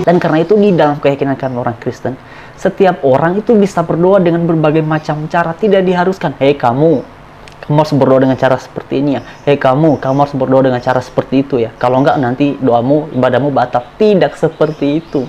Dan karena itu di dalam keyakinan kami orang Kristen, setiap orang itu bisa berdoa dengan berbagai macam cara. Tidak diharuskan, hei kamu harus berdoa dengan cara seperti ini ya. Hei kamu harus berdoa dengan cara seperti itu ya. Kalau enggak nanti doamu, ibadahmu batal. Tidak seperti itu.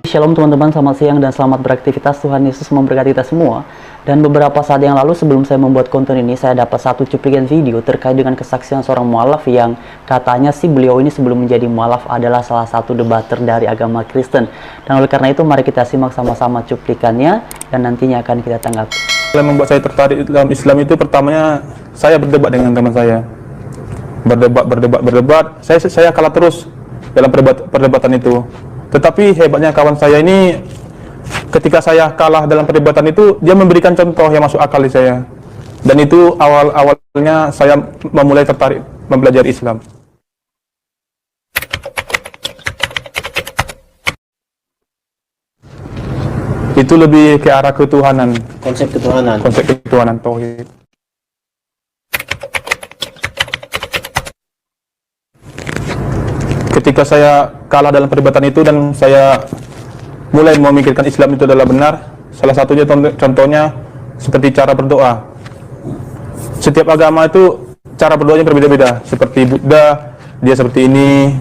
Shalom teman-teman, selamat siang dan selamat beraktivitas. Tuhan Yesus memberkati kita semua. Dan beberapa saat yang lalu sebelum saya membuat konten ini, saya dapat satu cuplikan video terkait dengan kesaksian seorang mualaf yang katanya sih beliau ini sebelum menjadi mualaf adalah salah satu debater dari agama Kristen. Dan oleh karena itu mari kita simak sama-sama cuplikannya dan nantinya akan kita tanggapi. Yang membuat saya tertarik dalam Islam itu pertamanya saya berdebat dengan teman saya. Berdebat. Saya kalah terus dalam perdebatan itu. Tetapi hebatnya kawan saya ini, ketika saya kalah dalam perdebatan itu, dia memberikan contoh yang masuk akal di saya. Dan itu awalnya saya memulai tertarik mempelajari Islam. Itu lebih ke arah ketuhanan. Konsep ketuhanan. Konsep ketuhanan, tauhid. Ketika saya kalah dalam perdebatan itu dan saya mulai memikirkan Islam itu adalah benar, salah satunya contohnya seperti cara berdoa. Setiap agama itu cara berdoanya berbeda-beda. Seperti Buddha, dia seperti ini,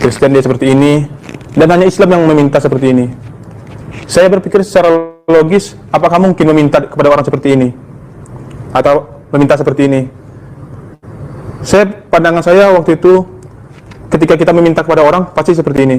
Kristen dia seperti ini, dan hanya Islam yang meminta seperti ini. Saya berpikir secara logis, apakah mungkin meminta kepada orang seperti ini? Atau meminta seperti ini? Pandangan saya waktu itu, ketika kita meminta kepada orang, pasti seperti ini.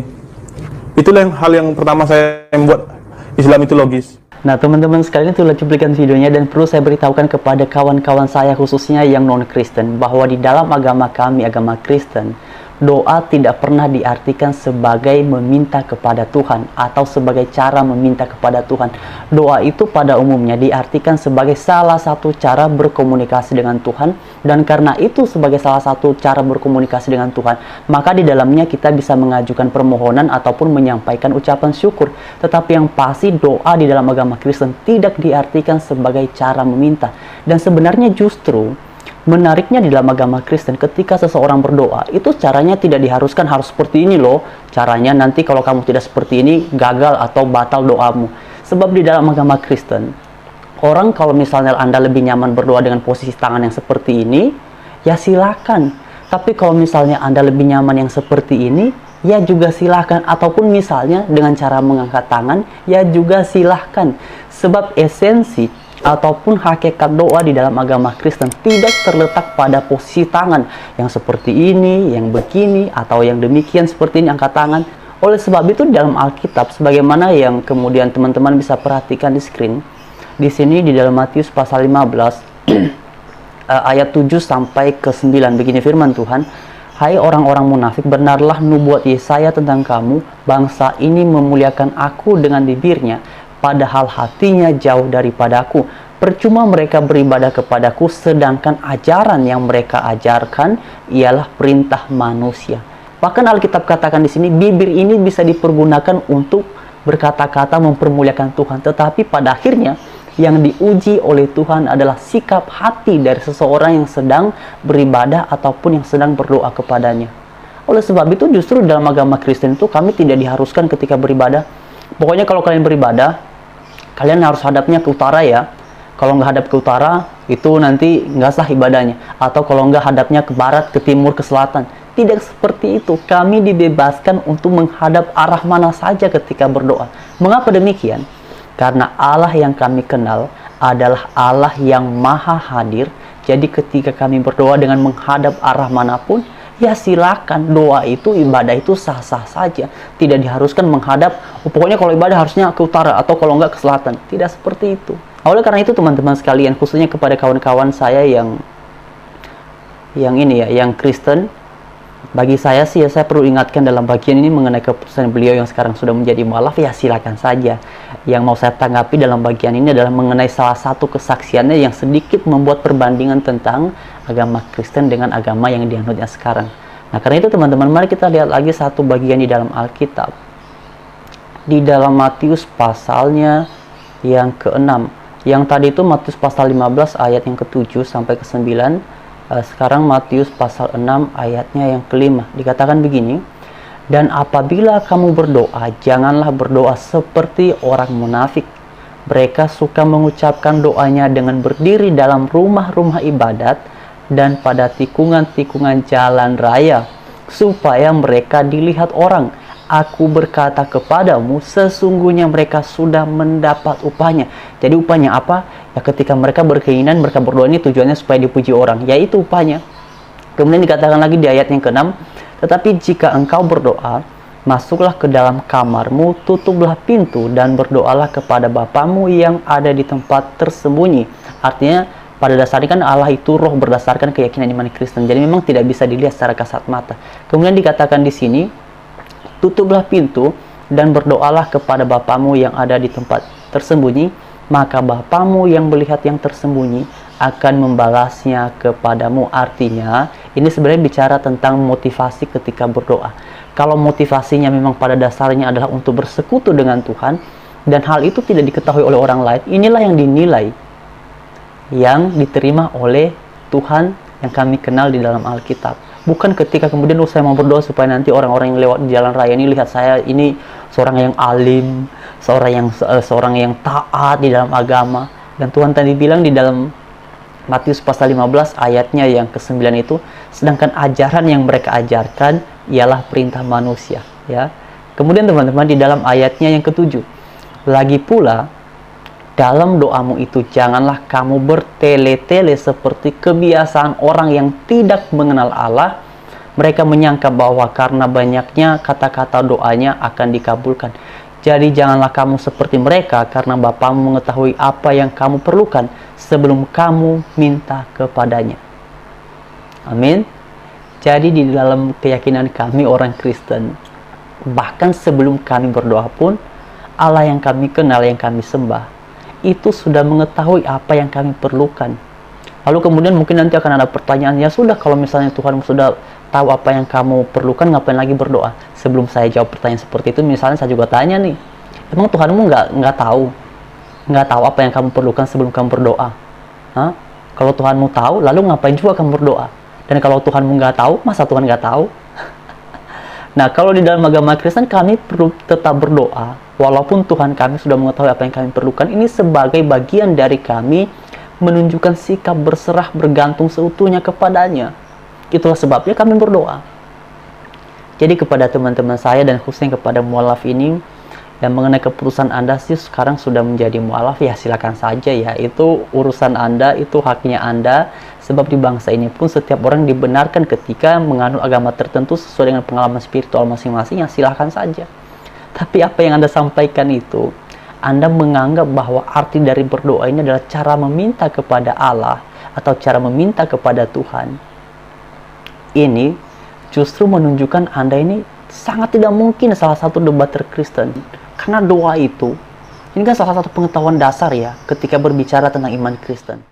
Itulah hal yang pertama saya membuat Islam itu logis. Nah teman-teman sekalian, itulah cuplikan videonya dan perlu saya beritahukan kepada kawan-kawan saya khususnya yang non-Kristen bahwa di dalam agama kami, agama Kristen, doa tidak pernah diartikan sebagai meminta kepada Tuhan atau sebagai cara meminta kepada Tuhan. Doa itu pada umumnya diartikan sebagai salah satu cara berkomunikasi dengan Tuhan, dan karena itu sebagai salah satu cara berkomunikasi dengan Tuhan, maka di dalamnya kita bisa mengajukan permohonan ataupun menyampaikan ucapan syukur. Tetapi yang pasti doa di dalam agama Kristen tidak diartikan sebagai cara meminta. Dan sebenarnya justru menariknya di dalam agama Kristen, ketika seseorang berdoa, itu caranya tidak diharuskan harus seperti ini loh. Caranya nanti kalau kamu tidak seperti ini, gagal atau batal doamu. Sebab di dalam agama Kristen, orang kalau misalnya Anda lebih nyaman berdoa dengan posisi tangan yang seperti ini, ya silakan. Tapi kalau misalnya Anda lebih nyaman yang seperti ini, ya juga silahkan. Ataupun misalnya dengan cara mengangkat tangan, ya juga silahkan. Sebab esensi ataupun hakikat doa di dalam agama Kristen tidak terletak pada posisi tangan yang seperti ini, yang begini, atau yang demikian seperti ini angkat tangan. Oleh sebab itu di dalam Alkitab, sebagaimana yang kemudian teman-teman bisa perhatikan di screen, di sini di dalam Matius pasal 15 ayat 7 sampai ke 9 begini firman Tuhan, "Hai orang-orang munafik, benarlah nubuat Yesaya tentang kamu, bangsa ini memuliakan aku dengan bibirnya, padahal hatinya jauh daripadaku. Percuma mereka beribadah kepadaku, sedangkan ajaran yang mereka ajarkan ialah perintah manusia." Bahkan Alkitab katakan di sini, bibir ini bisa dipergunakan untuk berkata-kata mempermuliakan Tuhan. Tetapi pada akhirnya, yang diuji oleh Tuhan adalah sikap hati dari seseorang yang sedang beribadah ataupun yang sedang berdoa kepadanya. Oleh sebab itu justru dalam agama Kristen itu kami tidak diharuskan ketika beribadah. Pokoknya kalau kalian beribadah, kalian harus hadapnya ke utara ya. Kalau nggak hadap ke utara, itu nanti nggak sah ibadahnya. Atau kalau nggak hadapnya ke barat, ke timur, ke selatan. Tidak seperti itu. Kami dibebaskan untuk menghadap arah mana saja ketika berdoa. Mengapa demikian? Karena Allah yang kami kenal adalah Allah yang maha hadir. Jadi ketika kami berdoa dengan menghadap arah manapun, ya silakan. Doa itu, ibadah itu sah-sah saja. Tidak diharuskan menghadap, pokoknya kalau ibadah harusnya ke utara atau kalau enggak ke selatan. Tidak seperti itu. Oleh karena itu teman-teman sekalian, khususnya kepada kawan-kawan saya yang ini ya, yang Kristen, bagi saya sih ya, saya perlu ingatkan dalam bagian ini mengenai keputusan beliau yang sekarang sudah menjadi mualaf, ya silakan saja. Yang mau saya tanggapi dalam bagian ini adalah mengenai salah satu kesaksiannya yang sedikit membuat perbandingan tentang agama Kristen dengan agama yang dianutnya sekarang. Nah karena itu teman-teman, mari kita lihat lagi satu bagian di dalam Alkitab. Di dalam Matius pasalnya yang ke-6. Yang tadi itu Matius pasal 15 ayat yang ke-7 sampai ke-9. Sekarang Matius pasal 6 ayatnya yang ke-5. Dikatakan begini, dan apabila kamu berdoa, janganlah berdoa seperti orang munafik. Mereka suka mengucapkan doanya dengan berdiri dalam rumah-rumah ibadat dan pada tikungan-tikungan jalan raya, supaya mereka dilihat orang. Aku berkata kepadamu, sesungguhnya mereka sudah mendapat upahnya. Jadi upahnya apa? Ya ketika mereka berkeinginan, mereka berdoa ini tujuannya supaya dipuji orang, yaitu upahnya. Kemudian dikatakan lagi di ayat yang ke-6, tetapi jika engkau berdoa, masuklah ke dalam kamarmu, tutuplah pintu, dan berdoalah kepada Bapamu yang ada di tempat tersembunyi. Artinya, pada dasarnya kan Allah itu roh berdasarkan keyakinan iman Kristen. Jadi memang tidak bisa dilihat secara kasat mata. Kemudian dikatakan di sini, tutuplah pintu dan berdoalah kepada Bapamu yang ada di tempat tersembunyi, maka Bapamu yang melihat yang tersembunyi akan membalasnya kepadamu. Artinya, ini sebenarnya bicara tentang motivasi ketika berdoa. Kalau motivasinya memang pada dasarnya adalah untuk bersekutu dengan Tuhan, dan hal itu tidak diketahui oleh orang lain, inilah yang dinilai, yang diterima oleh Tuhan yang kami kenal di dalam Alkitab. Bukan ketika kemudian saya mau berdoa supaya nanti orang-orang yang lewat di jalan raya ini lihat saya ini seorang yang alim, seorang yang taat di dalam agama. Dan Tuhan tadi bilang di dalam Matius pasal 15 ayatnya yang ke-9 itu, sedangkan ajaran yang mereka ajarkan ialah perintah manusia, ya. Kemudian teman-teman di dalam ayatnya yang ke-7, lagi pula dalam doamu itu janganlah kamu bertele-tele seperti kebiasaan orang yang tidak mengenal Allah. Mereka menyangka bahwa karena banyaknya kata-kata doanya akan dikabulkan. Jadi janganlah kamu seperti mereka, karena Bapamu mengetahui apa yang kamu perlukan sebelum kamu minta kepadanya. Amin. Jadi di dalam keyakinan kami orang Kristen, bahkan sebelum kami berdoa pun, Allah yang kami kenal, yang kami sembah, itu sudah mengetahui apa yang kami perlukan. Lalu kemudian mungkin nanti akan ada pertanyaan, ya sudah, kalau misalnya Tuhan sudah tahu apa yang kamu perlukan, ngapain lagi berdoa? Sebelum saya jawab pertanyaan seperti itu, misalnya saya juga tanya nih, emang Tuhanmu nggak tahu apa yang kamu perlukan sebelum kamu berdoa? Hah? Kalau Tuhanmu tahu, lalu ngapain juga kamu berdoa? Dan kalau Tuhanmu nggak tahu, masa Tuhan nggak tahu? Nah, kalau di dalam agama Kristen kami perlu tetap berdoa, walaupun Tuhan kami sudah mengetahui apa yang kami perlukan. Ini sebagai bagian dari kami menunjukkan sikap berserah bergantung seutuhnya kepadanya. Itulah sebabnya kami berdoa. Jadi kepada teman-teman saya dan khususnya kepada mualaf ini, yang mengenai keputusan Anda sih sekarang sudah menjadi mualaf, ya silakan saja ya. Itu urusan Anda, itu haknya Anda. Sebab di bangsa ini pun setiap orang dibenarkan ketika menganut agama tertentu sesuai dengan pengalaman spiritual masing-masing, ya silahkan saja. Tapi apa yang Anda sampaikan itu, Anda menganggap bahwa arti dari berdoa ini adalah cara meminta kepada Allah atau cara meminta kepada Tuhan. Ini justru menunjukkan Anda ini sangat tidak mungkin salah satu debater Kristen. Karena doa itu, ini kan salah satu pengetahuan dasar ya ketika berbicara tentang iman Kristen.